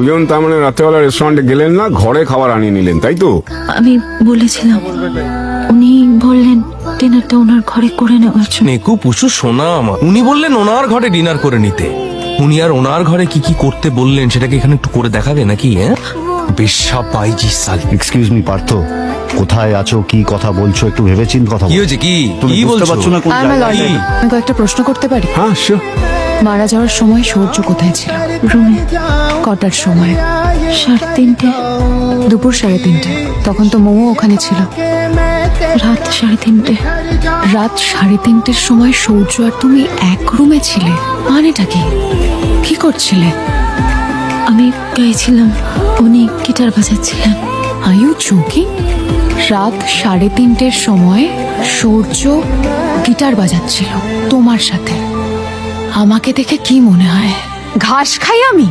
দুজন তার মানে রাত্রেবেলা রেস্টুরেন্টে গেলেন না, ঘরে খাবার আনিয়ে নিলেন, তাই তো? আমি বলেছিলাম, উনি বললেন ডিনারটা ওনার ঘরে করে নেওয়ার জন্য। নেকু পুষু সোনা আমার, উনি বললেন ওনার ঘরে ডিনার করে নিতে। উনি আর ওনার ঘরে কি কি করতে বললেন সেটাকে এখানে একটু করে দেখাবে নাকি? হ্যাঁ, বেশ্যা পাইজি সাল। এক্সকিউজ মি পার্থ, কোথায় আছো, কি কথা বলছো, একটু ভেবেচিন্তে কথা কি বলো। হয়েছে? কি তুমি কি বুঝতে বলছো? পারছো না কোন আমি জায়গায়? কয়েকটা প্রশ্ন করতে পারি? হ্যাঁ শিওর। মারা যাওয়ার সময় সূর্য কোথায় ছিল? রুমে। কটার সময়? 3:30। দুপুর 3:30। তখন তো মৌ ওখানে ছিল। রাত 3:30। রাত 3:30-র সময় সূর্য আর তুমি এক রুমে ছিলে, মানেটা কি? কি করছিলে? আমি গাইছিলাম, উনি গিটার বাজাচ্ছিলেন। Are you joking? রাত 3:30-র সময় সূর্য গিটার বাজাচ্ছিল তোমার সাথে। আমাকে দেখে কি মনে হয় ঘাস খাই আমি?